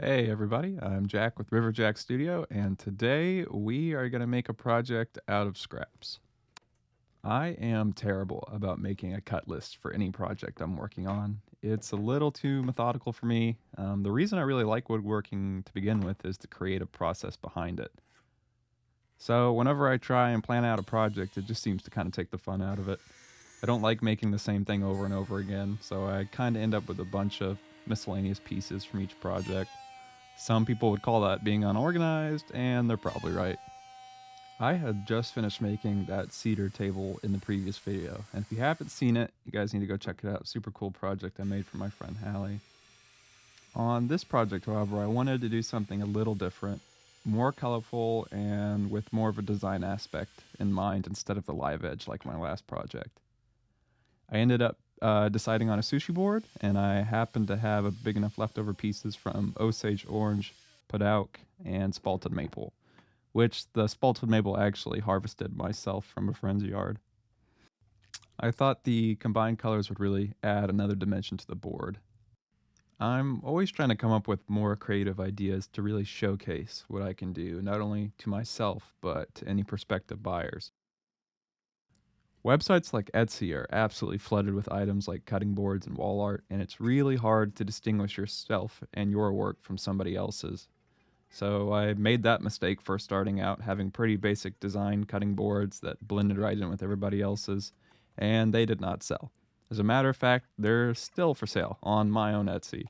Hey everybody, I'm Jack with Riverjack Studio, and today we are going to make a project out of scraps. I am terrible about making a cut list for any project I'm working on. It's a little too methodical for me. The reason I really like woodworking to begin with is the creative process behind it. So, whenever I try and plan out a project, it just seems to kind of take the fun out of it. I don't like making the same thing over and over again, so I kind of end up with a bunch of miscellaneous pieces from each project. Some people would call that being unorganized, and they're probably right. I had just finished making that cedar table in the previous video, and if you haven't seen it, you guys need to go check it out. Super cool project I made for my friend Hallie. On this project, however, I wanted to do something a little different, more colorful, and with more of a design aspect in mind instead of the live edge like my last project. I ended up deciding on a sushi board, and I happened to have a big enough leftover pieces from Osage Orange, Padauk, and Spalted Maple, which the Spalted Maple actually harvested myself from a friend's yard. I thought the combined colors would really add another dimension to the board. I'm always trying to come up with more creative ideas to really showcase what I can do, not only to myself, but to any prospective buyers. Websites like Etsy are absolutely flooded with items like cutting boards and wall art, and it's really hard to distinguish yourself and your work from somebody else's. So I made that mistake first starting out, having pretty basic design cutting boards that blended right in with everybody else's, and they did not sell. As a matter of fact, they're still for sale on my own Etsy.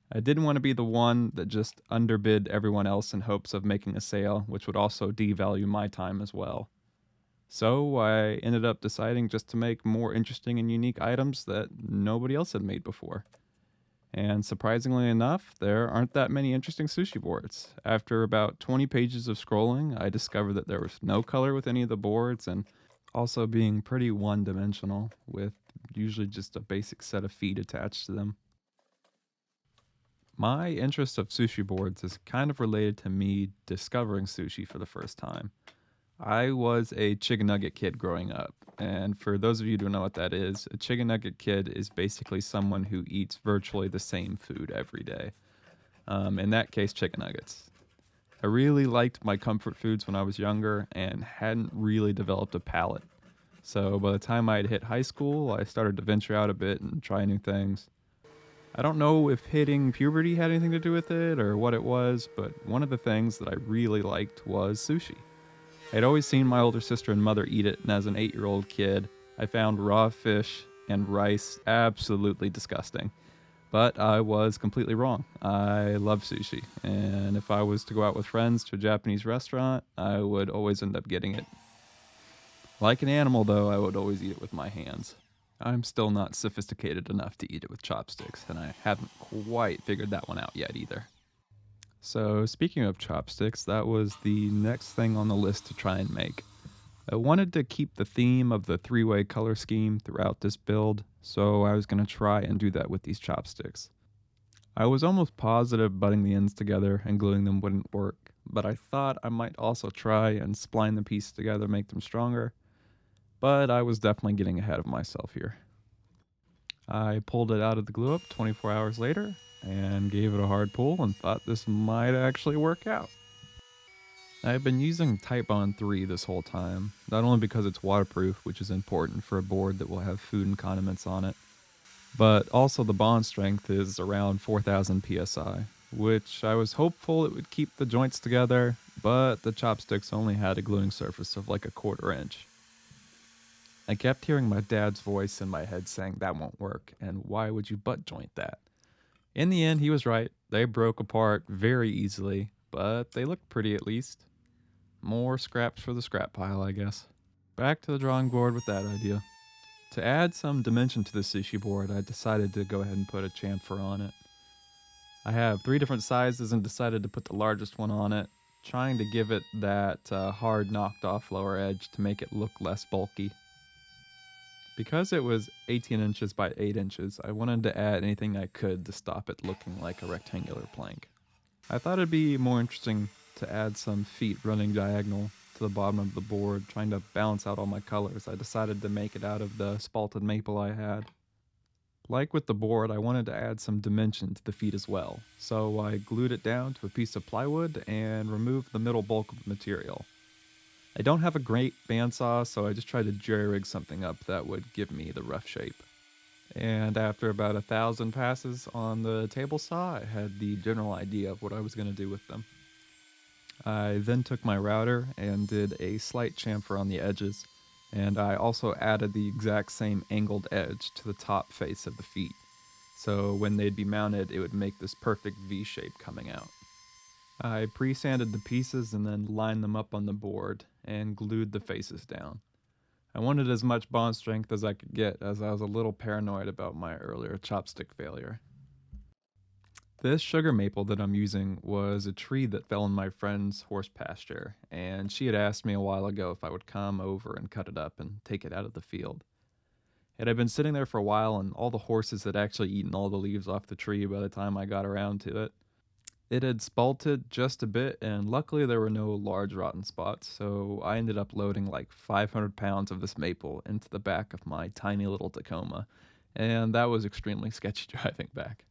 I didn't want to be the one that just underbid everyone else in hopes of making a sale, which would also devalue my time as well. So I ended up deciding just to make more interesting and unique items that nobody else had made before. And surprisingly enough, there aren't that many interesting sushi boards. After about 20 pages of scrolling, I discovered that there was no color with any of the boards and also being pretty one dimensional, with usually just a basic set of feet attached to them. My interest of sushi boards is kind of related to me discovering sushi for the first time. I was a chicken nugget kid growing up. And for those of you who don't know what that is, a chicken nugget kid is basically someone who eats virtually the same food every day. In that case, chicken nuggets. I really liked my comfort foods when I was younger and hadn't really developed a palate. So by the time I had hit high school, I started to venture out a bit and try new things. I don't know if hitting puberty had anything to do with it or what it was, but one of the things that I really liked was sushi. I'd always seen my older sister and mother eat it, and as an 8-year old kid, I found raw fish and rice absolutely disgusting. But I was completely wrong. I love sushi, and if I was to go out with friends to a Japanese restaurant, I would always end up getting it. Like an animal, though, I would always eat it with my hands. I'm still not sophisticated enough to eat it with chopsticks, and I haven't quite figured that one out yet either. So, speaking of chopsticks, that was the next thing on the list to try and make. I wanted to keep the theme of the three-way color scheme throughout this build, so I was going to try and do that with these chopsticks. I was almost positive butting the ends together and gluing them wouldn't work, but I thought I might also try and spline the pieces together, make them stronger, but I was definitely getting ahead of myself here. I pulled it out of the glue up 24 hours later and gave it a hard pull and thought this might actually work out. I've been using Type Bond 3 this whole time, not only because it's waterproof, which is important for a board that will have food and condiments on it, but also the bond strength is around 4000 psi, which I was hopeful it would keep the joints together, but the chopsticks only had a gluing surface of like a quarter inch. I kept hearing my dad's voice in my head saying that won't work, and why would you butt joint that? In the end, he was right. They broke apart very easily, but they looked pretty at least. More scraps for the scrap pile, I guess. Back to the drawing board with that idea. To add some dimension to the sushi board, I decided to go ahead and put a chamfer on it. I have 3 different sizes and decided to put the largest one on it, trying to give it that hard knocked off lower edge to make it look less bulky. Because it was 18 inches by 8 inches, I wanted to add anything I could to stop it looking like a rectangular plank. I thought it'd be more interesting to add some feet running diagonal to the bottom of the board, trying to balance out all my colors. I decided to make it out of the spalted maple I had. Like with the board, I wanted to add some dimension to the feet as well, so I glued it down to a piece of plywood and removed the middle bulk of the material. I don't have a great bandsaw, so I just tried to jerry rig something up that would give me the rough shape. And after about 1,000 passes on the table saw, I had the general idea of what I was going to do with them. I then took my router and did a slight chamfer on the edges, and I also added the exact same angled edge to the top face of the feet. So when they'd be mounted, it would make this perfect V shape coming out. I pre-sanded the pieces and then lined them up on the board and glued the faces down. I wanted as much bond strength as I could get, as I was a little paranoid about my earlier chopstick failure. This sugar maple that I'm using was a tree that fell in my friend's horse pasture, and she had asked me a while ago if I would come over and cut it up and take it out of the field. It had been sitting there for a while, and all the horses had actually eaten all the leaves off the tree by the time I got around to it. It had spalted just a bit, and luckily there were no large rotten spots, so I ended up loading like 500 pounds of this maple into the back of my tiny little Tacoma, and that was extremely sketchy driving back.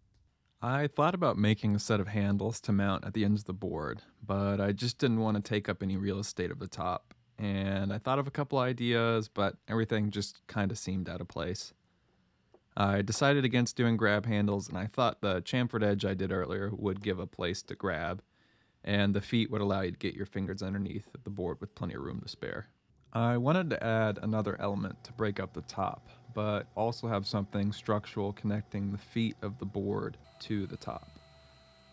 I thought about making a set of handles to mount at the ends of the board, but I just didn't want to take up any real estate at the top. And I thought of a couple ideas, but everything just kind of seemed out of place. I decided against doing grab handles, and I thought the chamfered edge I did earlier would give a place to grab, and the feet would allow you to get your fingers underneath the board with plenty of room to spare. I wanted to add another element to break up the top, but also have something structural connecting the feet of the board to the top.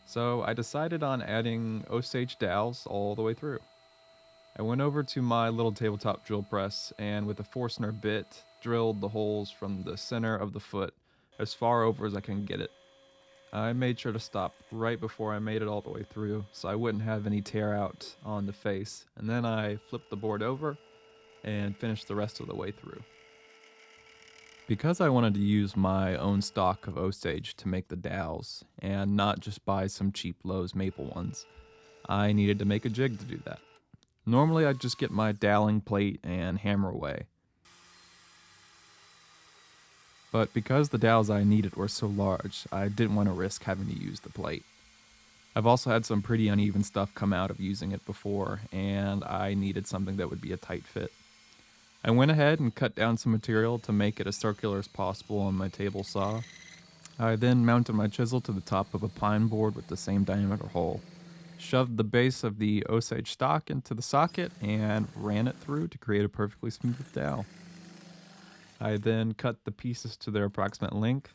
So I decided on adding Osage dowels all the way through. I went over to my little tabletop drill press and with a Forstner bit drilled the holes from the center of the foot as far over as I can get it. I made sure to stop right before I made it all the way through so I wouldn't have any tear out on the face, and then I flipped the board over and finished the rest of the way through. Because I wanted to use my own stock of Osage to make the dowels and not just buy some cheap Lowe's maple ones, I needed to make a jig to do that. Normally I'd just get my doweling plate and hammer away. But because the dowels I needed were so large, I didn't want to risk having to use the plate. I've also had some pretty uneven stuff come out of using it before, and I needed something that would be a tight fit. I went ahead and cut down some material to make it as circular as possible on my table saw. I then mounted my chisel to the top of a pine board with the same diameter hole, shoved the base of the Osage stock into the socket, and ran it through to create a perfectly smooth dowel. I then cut the pieces to their approximate length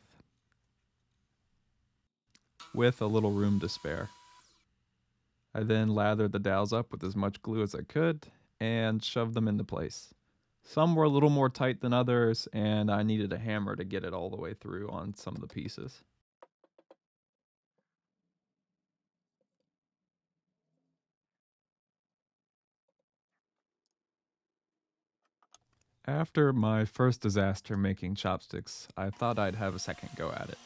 with a little room to spare. I then lathered the dowels up with as much glue as I could and shoved them into place. Some were a little more tight than others, and I needed a hammer to get it all the way through on some of the pieces. After my first disaster making chopsticks, I thought I'd have a second go at it.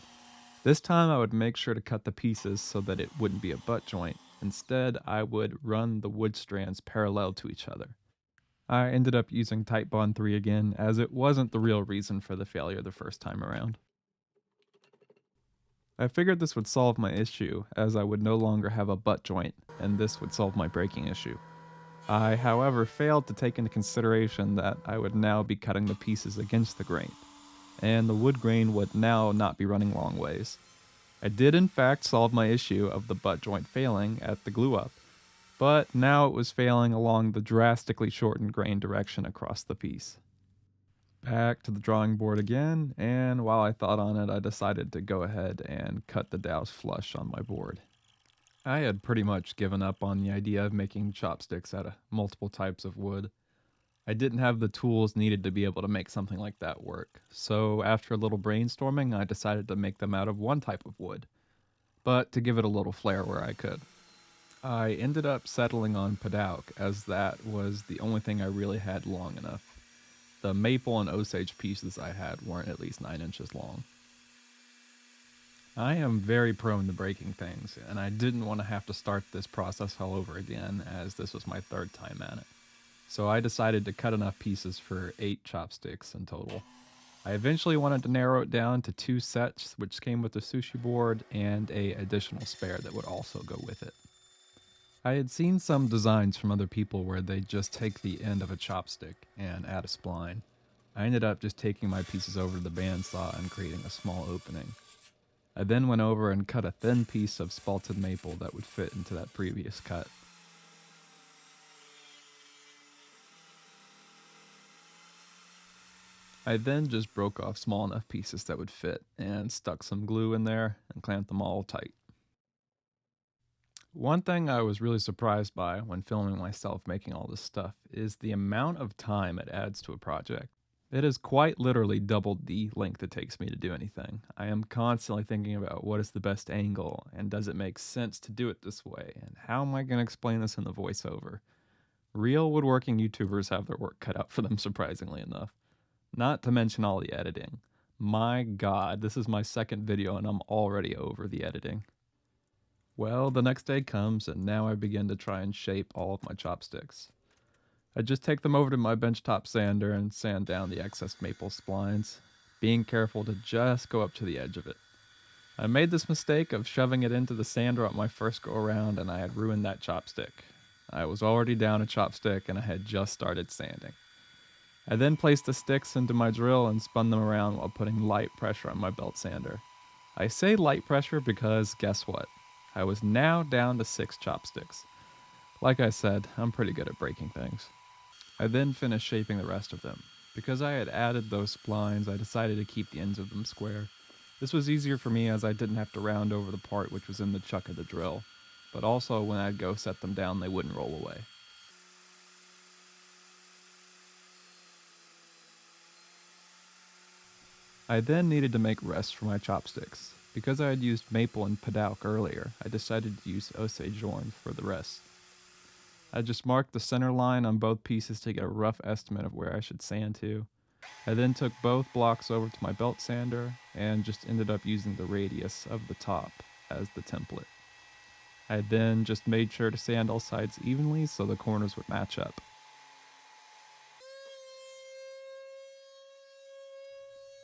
This time I would make sure to cut the pieces so that it wouldn't be a butt joint. Instead, I would run the wood strands parallel to each other. I ended up using Titebond 3 again, as it wasn't the real reason for the failure the first time around. I figured this would solve my issue, as I would no longer have a butt joint, and this would solve my breaking issue. I, however, failed to take into consideration that I would now be cutting the pieces against the grain, and the wood grain would now not be running long ways. I did in fact solve my issue of the butt joint failing at the glue up, but now it was failing along the drastically shortened grain direction across the piece. Back to the drawing board again, and while I thought on it, I decided to go ahead and cut the dowels flush on my board. I had pretty much given up on the idea of making chopsticks out of multiple types of wood. I didn't have the tools needed to be able to make something like that work, so after a little brainstorming, I decided to make them out of one type of wood, but to give it a little flair where I could. I ended up settling on Padauk, as that was the only thing I really had long enough. The maple and Osage pieces I had weren't at least 9 inches long. I am very prone to breaking things, and I didn't want to have to start this process all over again, as this was my third time at it. So I decided to cut enough pieces for 8 chopsticks in total. I eventually wanted to narrow it down to 2 sets, which came with the sushi board and a additional spare that would also go with it. I had seen some designs from other people where they just take the end of a chopstick and add a spline. I ended up just taking my pieces over to the bandsaw and creating a small opening. I then went over and cut a thin piece of spalted maple that would fit into that previous cut. I then just broke off small enough pieces that would fit and stuck some glue in there and clamped them all tight. One thing I was really surprised by when filming myself making all this stuff is the amount of time it adds to a project. It has quite literally doubled the length it takes me to do anything. I am constantly thinking about what is the best angle, and does it make sense to do it this way, and how am I going to explain this in the voiceover? Real woodworking YouTubers have their work cut out for them, surprisingly enough. Not to mention all the editing. My god, this is my second video and I'm already over the editing. Well, the next day comes and now I begin to try and shape all of my chopsticks. I just take them over to my benchtop sander and sand down the excess maple splines, being careful to just go up to the edge of it. I made this mistake of shoving it into the sander on my first go around and I had ruined that chopstick. I was already down a chopstick and I had just started sanding. I then placed the sticks into my drill and spun them around while putting light pressure on my belt sander. I say light pressure because guess what? I was now down to 6 chopsticks. Like I said, I'm pretty good at breaking things. I then finished shaping the rest of them. Because I had added those splines, I decided to keep the ends of them square. This was easier for me as I didn't have to round over the part which was in the chuck of the drill, but also when I'd go set them down they wouldn't roll away. I then needed to make rests for my chopsticks. Because I had used maple and padauk earlier, I decided to use Osage Jorn for the rest. I just marked the center line on both pieces to get a rough estimate of where I should sand to. I then took both blocks over to my belt sander and just ended up using the radius of the top as the template. I then just made sure to sand all sides evenly so the corners would match up.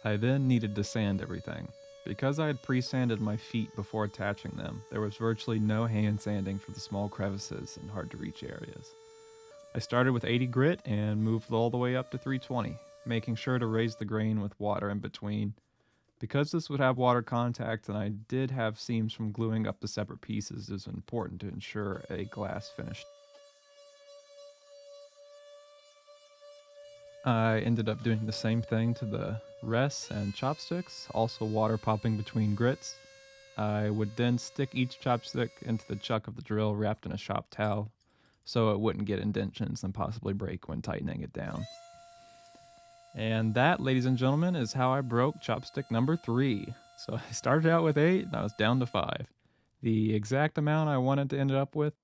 I then needed to sand everything. Because I had pre-sanded my feet before attaching them, there was virtually no hand sanding for the small crevices and hard to reach areas. I started with 80 grit and moved all the way up to 320, making sure to raise the grain with water in between. Because this would have water contact and I did have seams from gluing up the separate pieces, it was important to ensure a glass finish. I ended up doing the same thing to the rests and chopsticks, also water popping between grits. I would then stick each chopstick into the chuck of the drill wrapped in a shop towel so it wouldn't get indentions and possibly break when tightening it down. And that, ladies and gentlemen, is how I broke chopstick number 3. So I started out with 8 and I was down to 5. The exact amount I wanted to end up with.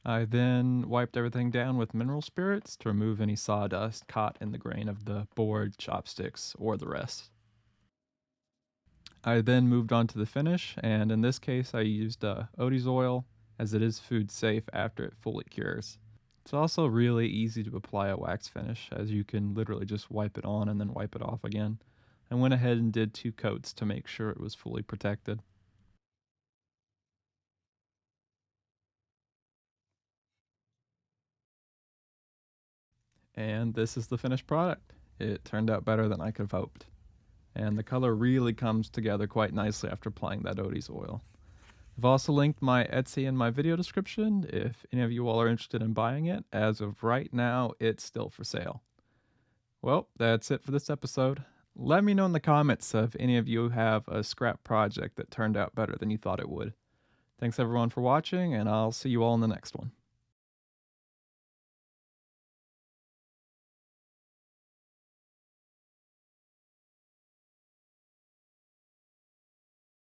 I then wiped everything down with mineral spirits to remove any sawdust caught in the grain of the board, chopsticks, or the rest. I then moved on to the finish, and in this case I used Odie's oil, as it is food safe after it fully cures. It's also really easy to apply a wax finish, as you can literally just wipe it on and then wipe it off again. I went ahead and did 2 coats to make sure it was fully protected. And this is the finished product. It turned out better than I could have hoped. And the color really comes together quite nicely after applying that Odie's oil. I've also linked my Etsy in my video description if any of you all are interested in buying it. As of right now, it's still for sale. Well, that's it for this episode. Let me know in the comments if any of you have a scrap project that turned out better than you thought it would. Thanks everyone for watching, and I'll see you all in the next one.